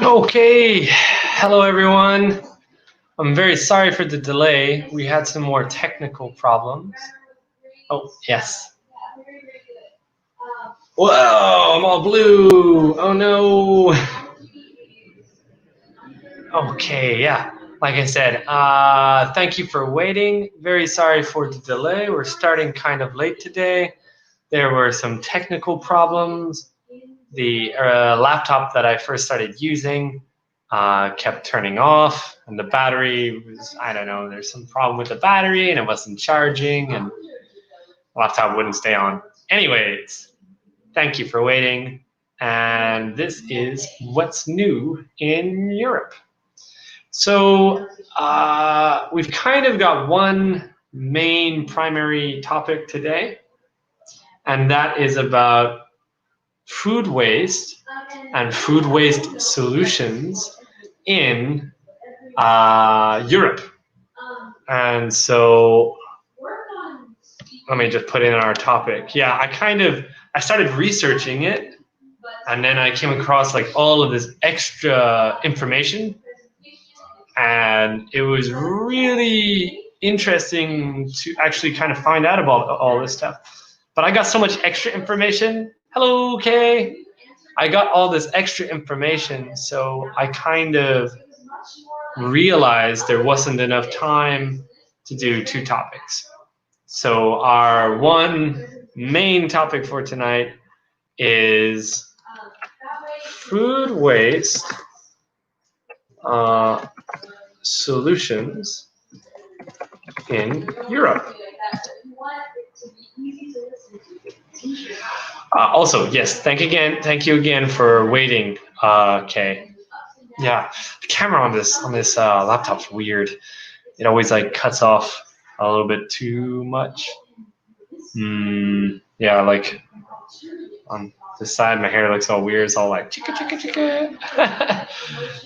Okay, hello everyone. I'm very sorry for the delay. We had some more technical problems. Oh, yes. Whoa, I'm all blue. Oh no. Okay, yeah. Like I said, thank you for waiting. Very sorry for the delay. We're starting kind of late today. There were some technical problems. The laptop that I first started using kept turning off, and the battery was, I don't know, there's some problem with the battery and it wasn't charging, and the laptop wouldn't stay on. Anyways, thank you for waiting. And this is what's new in Europe. So we've kind of got one main primary topic today, and that is about food waste and food waste solutions in Europe. And so let me just put in our topic. Yeah, I started researching it, and then I came across like all of this extra information, and it was really interesting to actually kind of find out about all this stuff. But I got so much extra information. Hello, Kay. I got all this extra information, so I kind of realized there wasn't enough time to do two topics. So our one main topic for tonight is food waste solutions in Europe. Also, yes, thank you again for waiting, Kay. Yeah, the camera on this laptop's weird. It always like cuts off a little bit too much. Yeah, like on this side, my hair looks all weird. It's all like chicka chicka chicka.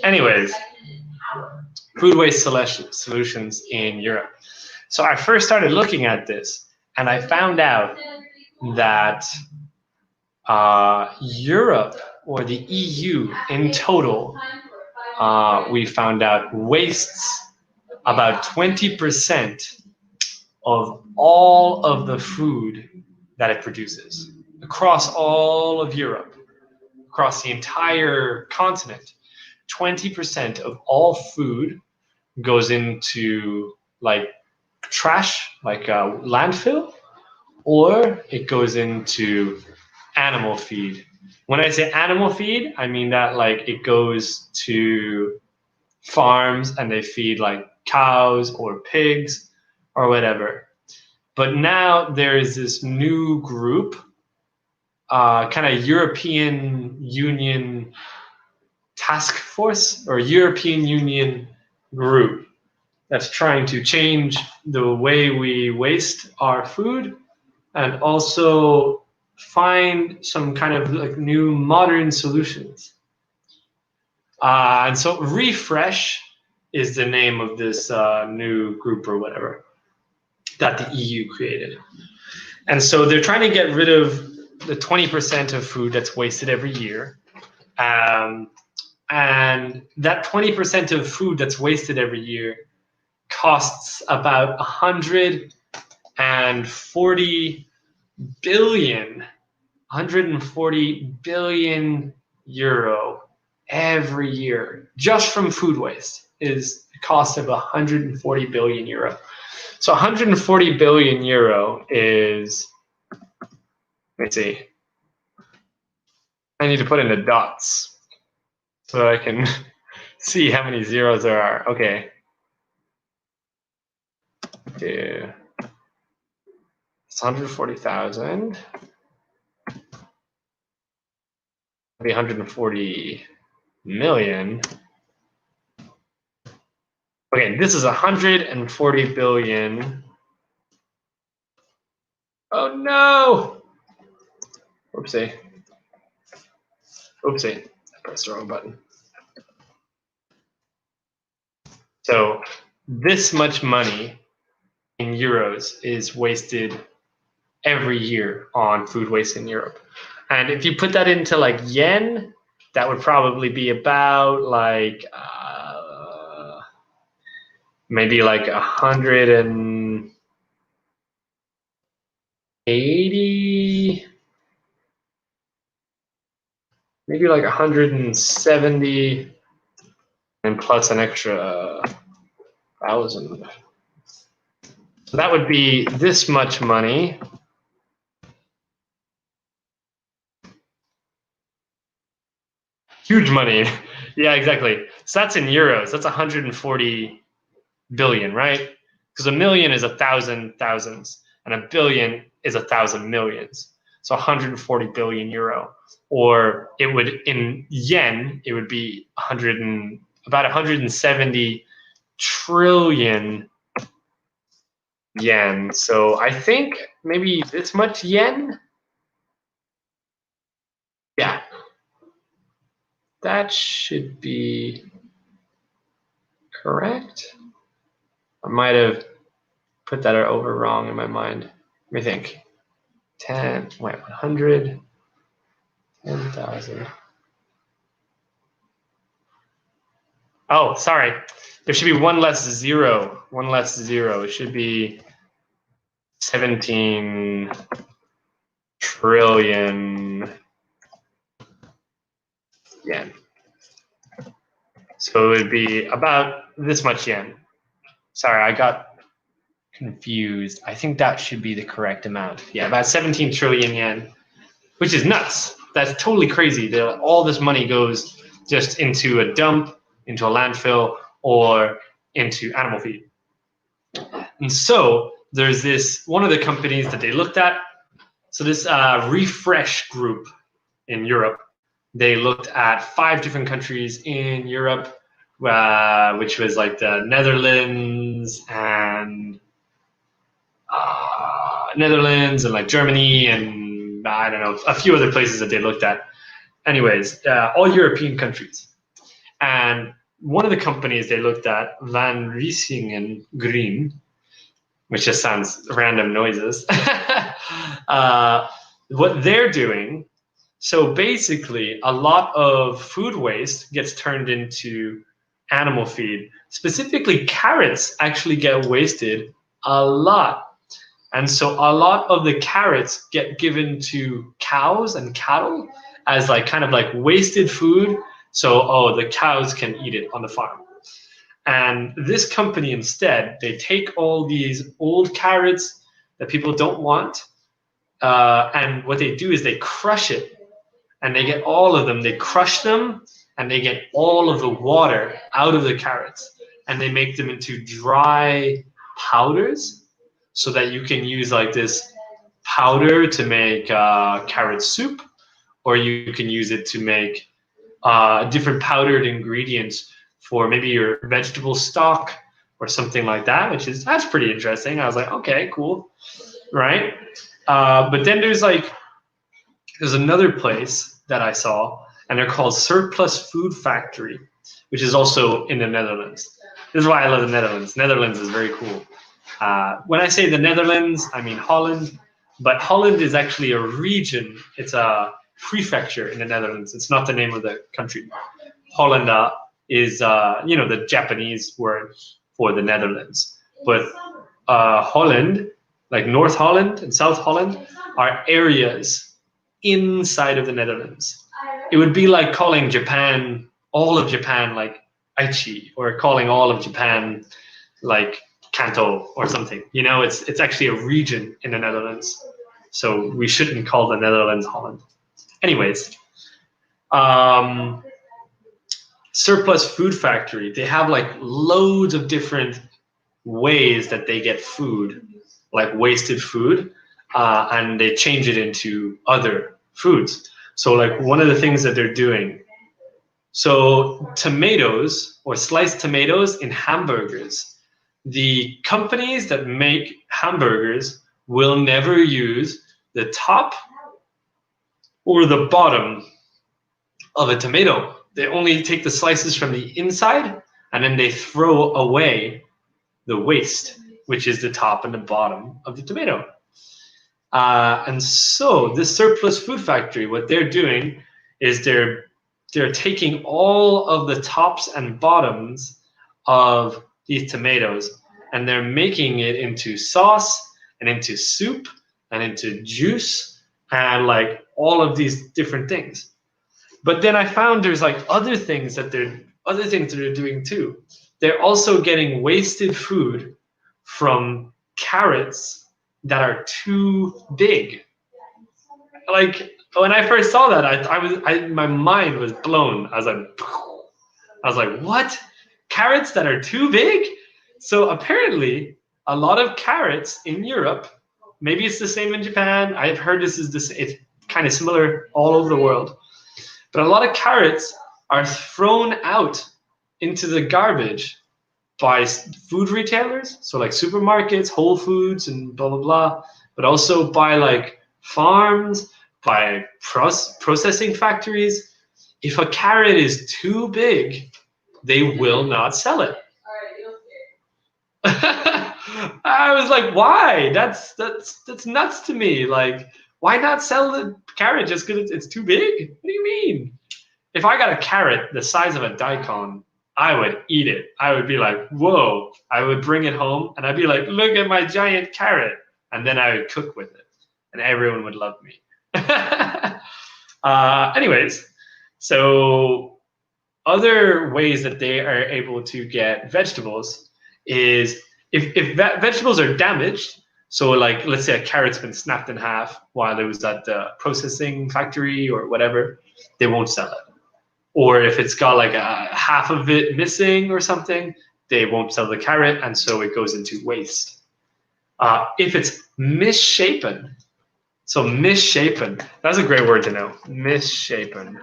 Anyways, food waste solutions in Europe. So I first started looking at this, and I found out that Europe, or the EU in total, we found out wastes about 20% of all of the food that it produces across all of Europe, across the entire continent. 20% of all food goes into like trash, like a landfill, or it goes into animal feed. When I say animal feed, I mean that like it goes to farms and they feed like cows or pigs or whatever. But now there is this new group, kind of European Union task force or European Union group that's trying to change the way we waste our food and also find some kind of like new modern solutions. And so Refresh is the name of this new group or whatever that the EU created. And so they're trying to get rid of the 20% of food that's wasted every year. And that 20% of food that's wasted every year costs about 140 billion euro every year, just from food waste, is the cost of 140 billion euro. So 140 billion euro is, let me see, I need to put in the dots so I can see how many zeros there are. Okay. Yeah. It's 140,000. Maybe 140 million. Okay, this is 140 billion. Oh no! Oopsie. Oopsie. I pressed the wrong button. So this much money in euros is wasted every year on food waste in Europe. And if you put that into like yen, that would probably be about like maybe like 180, maybe like 170, and plus an extra 1,000. So that would be this much money. Huge money. Yeah, exactly. So that's in euros. That's 140 billion, right? Because a million is 1,000 thousands, and a billion is 1,000 millions. So 140 billion euro, or it would in yen, it would be about 170 trillion yen. So I think maybe this much yen. Yeah, that should be correct. I might have put that over wrong in my mind. Let me think. 100, 10,000. Oh, sorry. There should be one less zero. One less zero. It should be 17 trillion yen. So it would be about this much yen. Sorry, I got confused. I think that should be the correct amount. Yeah, about 17 trillion yen, which is nuts. That's totally crazy. All this money goes just into a dump, into a landfill, or into animal feed. And so there's this one of the companies that they looked at. So this Refresh group in Europe, they looked at 5 different countries in Europe, which was like the Netherlands and like Germany and I don't know, a few other places that they looked at. Anyways, all European countries. And one of the companies they looked at, Van Riesingen Green, which just sounds random noises. What they're doing, so basically a lot of food waste gets turned into animal feed. Specifically, carrots actually get wasted a lot. And so a lot of the carrots get given to cows and cattle as like kind of like wasted food. So, the cows can eat it on the farm. And this company instead, they take all these old carrots that people don't want, and what they do is they crush it, and they get all of them. They crush them, and they get all of the water out of the carrots, and they make them into dry powders, so that you can use like this powder to make carrot soup, or you can use it to make different powdered ingredients for maybe your vegetable stock or something like that, that's pretty interesting. I was like, okay, cool, right? But then there's another place that I saw, and they're called Surplus Food Factory, which is also in the Netherlands. This is why I love the Netherlands. Netherlands is very cool. When I say the Netherlands, I mean Holland, but Holland is actually a region. It's a prefecture in the Netherlands. It's not the name of the country. Holland is, the Japanese word for the Netherlands. But Holland, like North Holland and South Holland, are areas inside of the Netherlands. It would be like calling Japan, all of Japan, like Aichi, or calling all of Japan like Kanto or something. It's actually a region in the Netherlands. So we shouldn't call the Netherlands Holland. Anyways, Surplus Food Factory, they have like loads of different ways that they get food, like wasted food, and they change it into other foods. So like one of the things that they're doing, so tomatoes or sliced tomatoes in hamburgers, the companies that make hamburgers will never use the top or the bottom of a tomato. They only take the slices from the inside, and then they throw away the waste, which is the top and the bottom of the tomato. And so this surplus food factory, what they're doing is they're taking all of the tops and bottoms of these tomatoes and they're making it into sauce and into soup and into juice and like all of these different things. But then I found there's like other things that they're doing too. They're also getting wasted food from carrots that are too big. Like when I first saw that, my mind was blown. I was like, what? Carrots that are too big? So apparently, a lot of carrots in Europe, maybe it's the same in Japan. I've heard this is it's kind of similar all over the world. But a lot of carrots are thrown out into the garbage by food retailers, so like supermarkets, Whole Foods, and blah blah blah, but also by like farms, by processing factories. If a carrot is too big, they will not sell it. I was like, why? That's nuts to me. Like, why not sell the carrot just because it's too big? What do you mean? If I got a carrot the size of a daikon, I would eat it. I would be like, whoa. I would bring it home and I'd be like, look at my giant carrot. And then I would cook with it and everyone would love me. Anyways, so other ways that they are able to get vegetables is if vegetables are damaged, so like let's say a carrot's been snapped in half while it was at the processing factory or whatever, they won't sell it. Or if it's got like a half of it missing or something, they won't sell the carrot, and so it goes into waste. If it's misshapen, so misshapen, that's a great word to know, misshapen.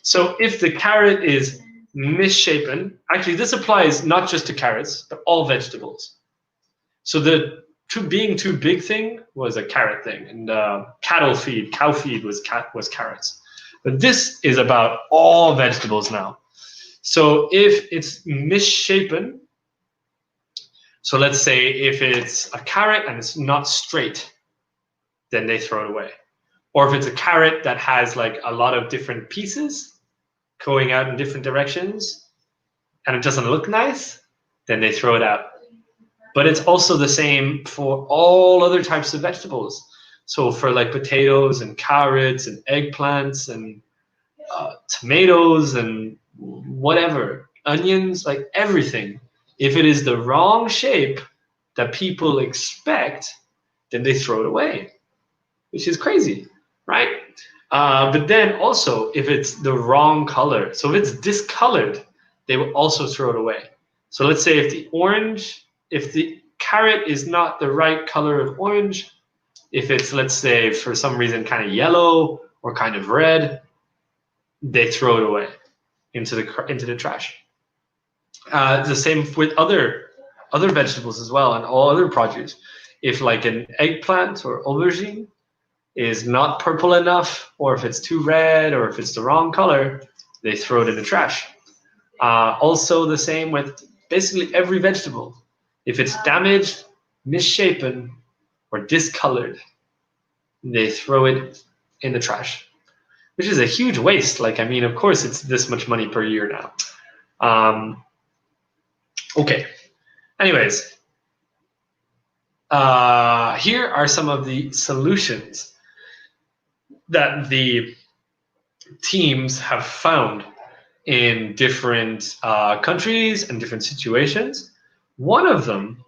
So if the carrot is misshapen, actually this applies not just to carrots, but all vegetables. So the being too big thing was a carrot thing, and cow feed was carrots. But this is about all vegetables now. So if it's misshapen, so let's say if it's a carrot and it's not straight, then they throw it away. Or if it's a carrot that has like a lot of different pieces going out in different directions and it doesn't look nice, then they throw it out. But it's also the same for all other types of vegetables. So for like potatoes and carrots and eggplants and tomatoes and whatever, onions, like everything. If it is the wrong shape that people expect, then they throw it away, which is crazy, right? But then also, if it's the wrong color, so if it's discolored, they will also throw it away. So let's say if the carrot is not the right color of orange, if it's, let's say, for some reason kind of yellow or kind of red, they throw it away into the trash. The same with other vegetables as well and all other produce. If like an eggplant or aubergine is not purple enough, or if it's too red, or if it's the wrong color, they throw it in the trash. Also the same with basically every vegetable. If it's damaged, misshapen, or discolored, they throw it in the trash, which is a huge waste. Like, I mean, of course, it's this much money per year now. Okay. Anyways, here are some of the solutions that the teams have found in different countries and different situations. One of them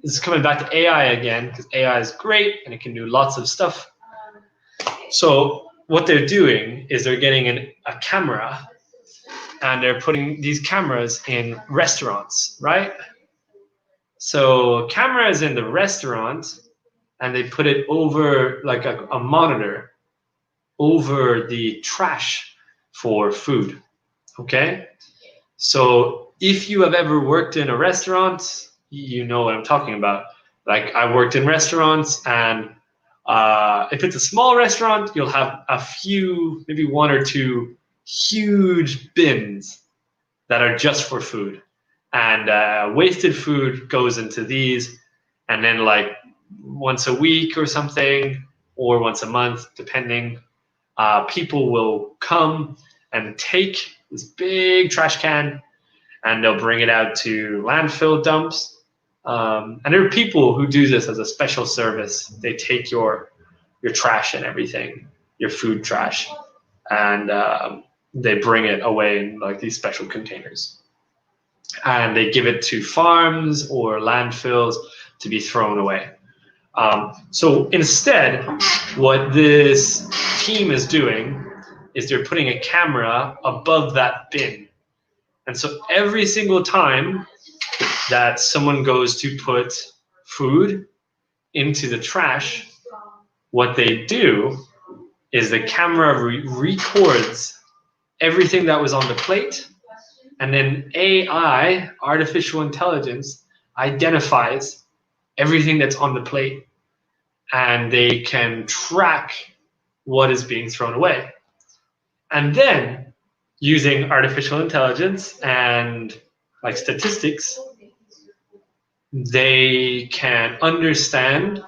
is coming back to AI again, because AI is great and it can do lots of stuff. So what they're doing is they're getting a camera and they're putting these cameras in restaurants, right? So cameras in the restaurant, and they put it over like a monitor over the trash for food, okay? So if you have ever worked in a restaurant, you know what I'm talking about. Like, I worked in restaurants, and if it's a small restaurant, you'll have a few, maybe one or two huge bins that are just for food. And wasted food goes into these, and then like once a week or something, or once a month, depending. People will come and take this big trash can and they'll bring it out to landfill dumps. And there are people who do this as a special service. They take your trash and everything, your food trash, and they bring it away in like these special containers. And they give it to farms or landfills to be thrown away. So instead, what this team is doing is they're putting a camera above that bin. And so every single time that someone goes to put food into the trash, what they do is the camera records everything that was on the plate, and then AI, artificial intelligence, identifies everything that's on the plate, and they can track what is being thrown away. And then, using artificial intelligence and like statistics, they can understand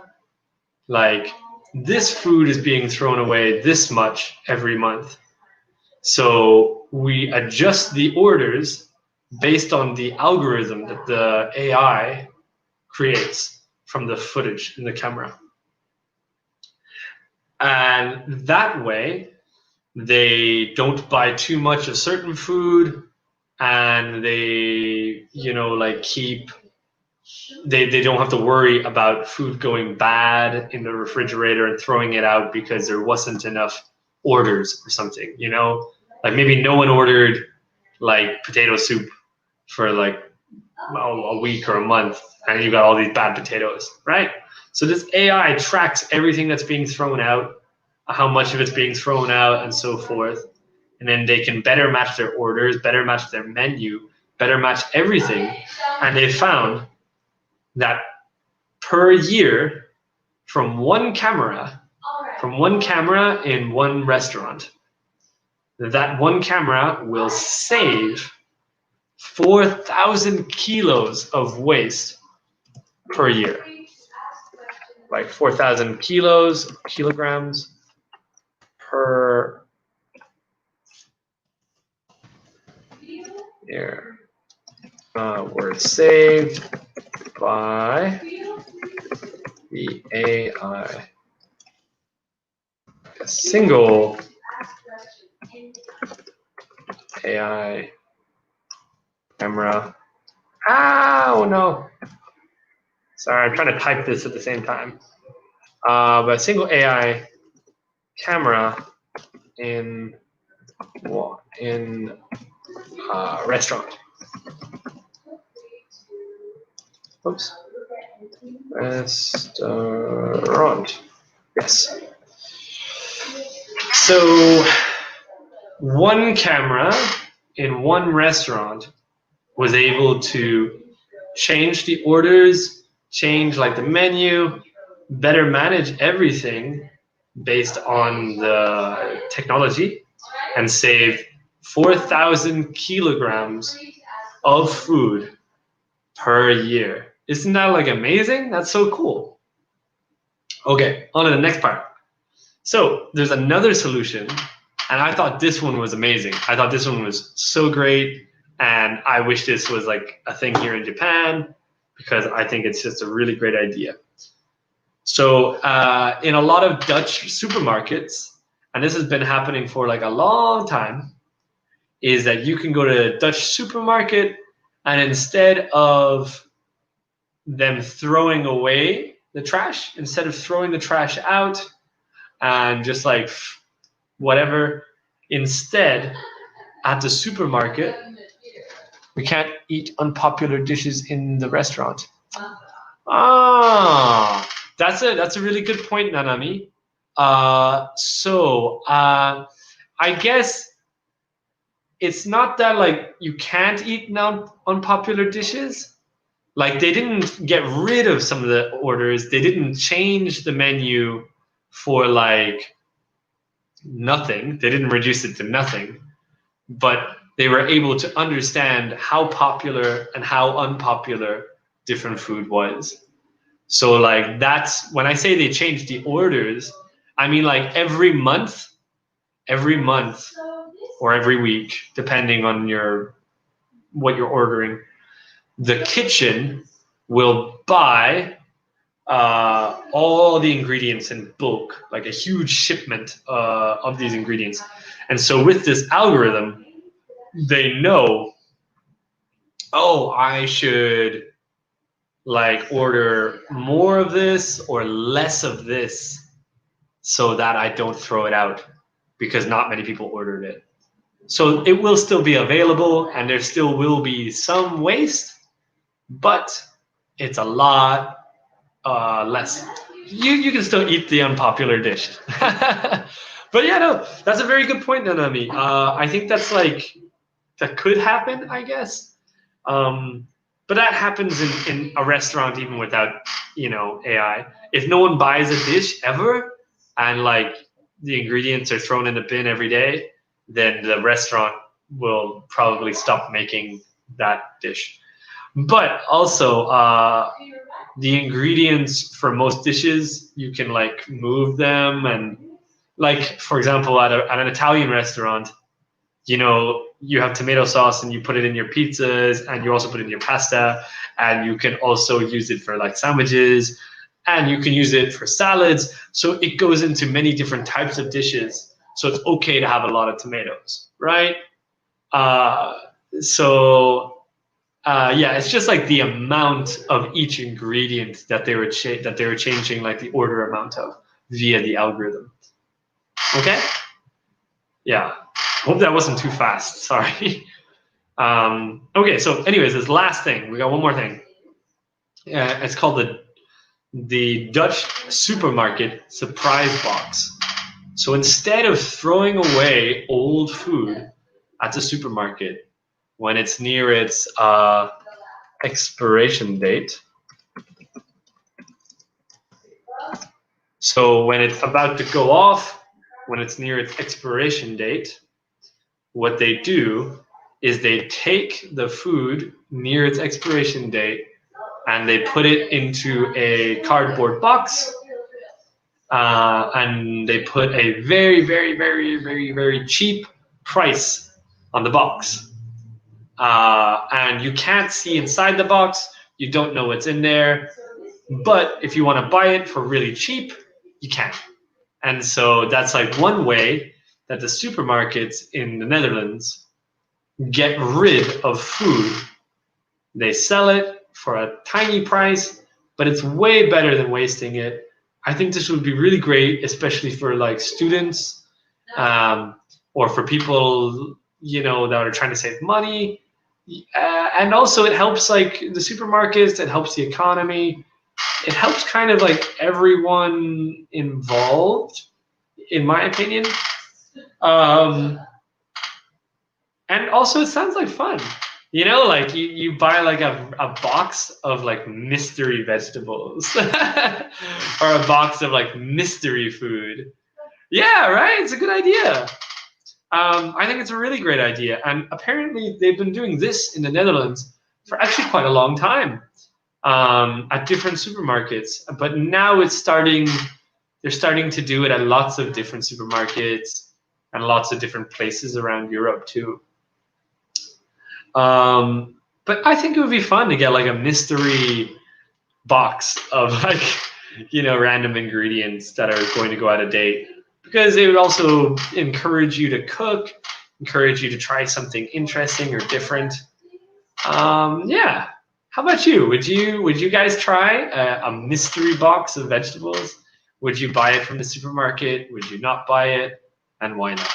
like this food is being thrown away this much every month. So we adjust the orders based on the algorithm that the AI creates from the footage in the camera. And that way, they don't buy too much of certain food, and they, they don't have to worry about food going bad in the refrigerator and throwing it out because there wasn't enough orders or something, like maybe no one ordered like potato soup for like a week or a month, and you got all these bad potatoes, right? So this AI tracks everything that's being thrown out, how much of it's being thrown out, and so forth. And then they can better match their orders, better match their menu, better match everything. And they found that per year, from one camera in one restaurant, that one camera will save 4,000 kilos of waste per year. Like 4,000 kilograms per year were saved by the AI. A single AI camera. Oh no. Sorry, I'm trying to type this at the same time. But a single AI camera in restaurant. Oops. Restaurant. Yes. So one camera in one restaurant was able to change the orders, change like the menu, better manage everything based on the technology, and save 4,000 kilograms of food per year. Isn't that like amazing? That's so cool. Okay, on to the next part. So there's another solution, and I thought this one was amazing. I thought this one was so great, and I wish this was like a thing here in Japan, because I think it's just a really great idea. So in a lot of Dutch supermarkets, and this has been happening for like a long time, is that you can go to a Dutch supermarket, and instead of them throwing away the trash, instead of throwing the trash out and just like whatever, instead at the supermarket, we can't eat unpopular dishes in the restaurant. Ah, that's a really good point, Nanami. I guess it's not that like you can't eat unpopular dishes. Like they didn't get rid of some of the orders. They didn't change the menu for like nothing. They didn't reduce it to nothing. But they were able to understand how popular and how unpopular different food was. So like that's when I say they change the orders, I mean like every month or every week, depending on what you're ordering, the kitchen will buy all the ingredients in bulk, like a huge shipment of these ingredients. And so with this algorithm, they know, oh, I should like order more of this or less of this so that I don't throw it out because not many people ordered it. So it will still be available and there still will be some waste, but it's a lot less. You can still eat the unpopular dish. But yeah, no, that's a very good point, Nanami. I think that could happen, I guess. But that happens in a restaurant even without, AI. If no one buys a dish ever and like the ingredients are thrown in the bin every day, then the restaurant will probably stop making that dish. But also, the ingredients for most dishes, you can like move them. And like, for example, at an Italian restaurant, you have tomato sauce and you put it in your pizzas and you also put it in your pasta, and you can also use it for like sandwiches, and you can use it for salads. So it goes into many different types of dishes. So it's okay to have a lot of tomatoes, right? Uh, so yeah, it's just like the amount of each ingredient that they were changing, like the order amount of via the algorithm. Okay. Yeah. Hope that wasn't too fast. Sorry. Okay. So, anyways, this last thing, we got one more thing. It's called the Dutch supermarket surprise box. So instead of throwing away old food at the supermarket when it's near its expiration date, so when it's about to go off, when it's near its expiration date, what they do is they take the food near its expiration date and they put it into a cardboard box, and they put a very, very, very, very, very cheap price on the box. And you can't see inside the box. You don't know what's in there. But if you want to buy it for really cheap, you can. And so that's like one way that the supermarkets in the Netherlands get rid of food. They sell it for a tiny price, but it's way better than wasting it. I think this would be really great, especially for like students, or for people, that are trying to save money. And also it helps like the supermarkets, it helps the economy. It helps kind of like everyone involved, in my opinion. And also it sounds like fun. Like you buy like a box of like mystery vegetables or a box of like mystery food. Yeah, right? It's a good idea. I think it's a really great idea. And apparently they've been doing this in the Netherlands for actually quite a long time, at different supermarkets. But now they're starting to do it at lots of different supermarkets and lots of different places around Europe too. But I think it would be fun to get like a mystery box of like, random ingredients that are going to go out of date, because it would also encourage you to cook, encourage you to try something interesting or different. Yeah. How about you? Would you guys try a mystery box of vegetables? Would you buy it from the supermarket? Would you not buy it? And why not?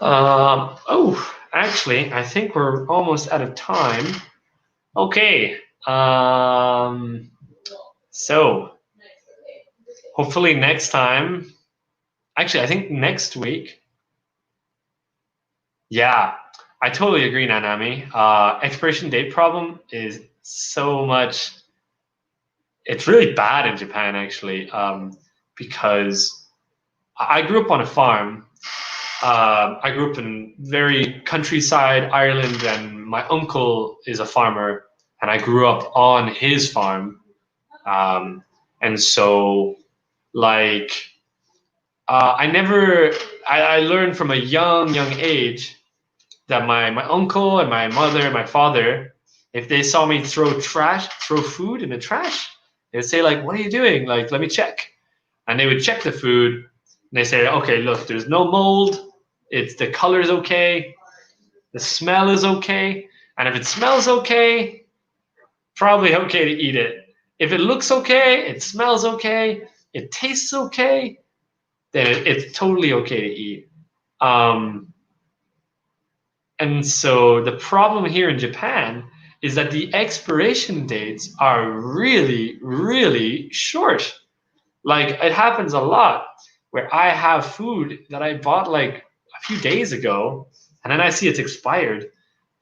Oh, actually, I think we're almost out of time. Okay. So hopefully next time. Actually, I think next week. Yeah, I totally agree, Nanami. Expiration date problem is so much. It's really bad in Japan, actually, because I grew up on a farm. I grew up in very countryside Ireland, and my uncle is a farmer. and I grew up on his farm. And so, like, I learned from a young age that my uncle and my mother and my father, if they saw me throw food in the trash, they'd say like, "What are you doing? Like, let me check." And they would check the food, and they say, "Okay, look, there's no mold. The color's okay, the smell is okay, and if it smells okay, probably okay to eat it. If it looks okay, it smells okay, it tastes okay, then it's totally okay to eat." Um, And so the problem here in Japan is that the expiration dates are really, really short. Like it happens a lot where I have food that I bought like a few days ago and then I see it's expired,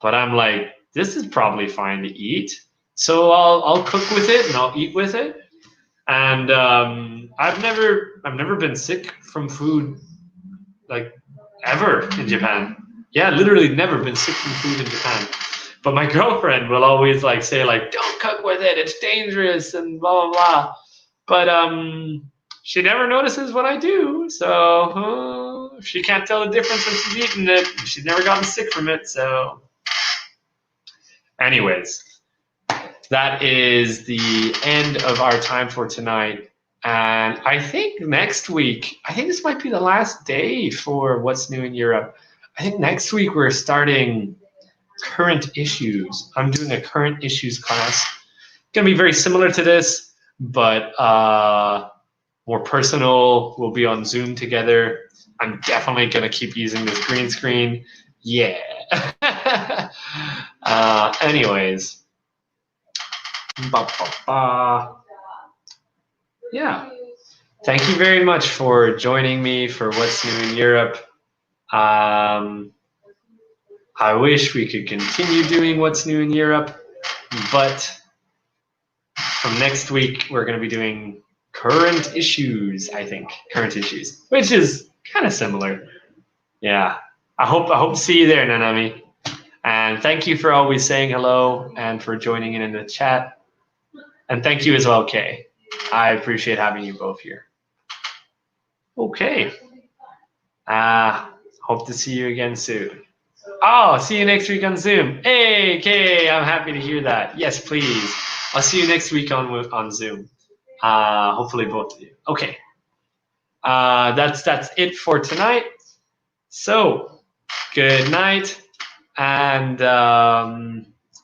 but I'm like, this is probably fine to eat. So I'll cook with it and I'll eat with it. And I've never been sick from food like ever in Japan. Yeah, literally never been sick from food in Japan. But my girlfriend will always like say like, "Don't cook with it. It's dangerous," and blah blah blah. But she never notices what I do. So she can't tell the difference when she's eating it. She's never gotten sick from it. So, anyways, that is the end of our time for tonight. And I think next week, I think this might be the last day for What's New in Europe. I think next week we're starting current issues. I'm doing a current issues class. Going to be very similar to this, but more personal. We'll be on Zoom together. I'm definitely going to keep using this green screen. Yeah. Anyways. Ba, ba, ba. Yeah. Thank you very much for joining me for What's New in Europe. I wish we could continue doing What's New in Europe, but from next week we're going to be doing current issues, I think. Current issues, which is kind of similar. Yeah. I hope to see you there, Nanami. And thank you for always saying hello and for joining in the chat. And thank you as well, Kay. I appreciate having you both here. Okay. Hope to see you again soon. Oh, see you next week on Zoom. Hey, Kay, I'm happy to hear that. Yes, please. I'll see you next week on Zoom. Hopefully both of you. Okay. That's it for tonight. So, good night, and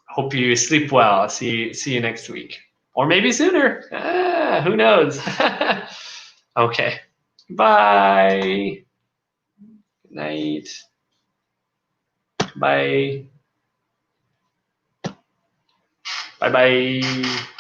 hope you sleep well. See you next week, or maybe sooner. Who knows? Okay. Bye. Good night. Bye. Bye bye.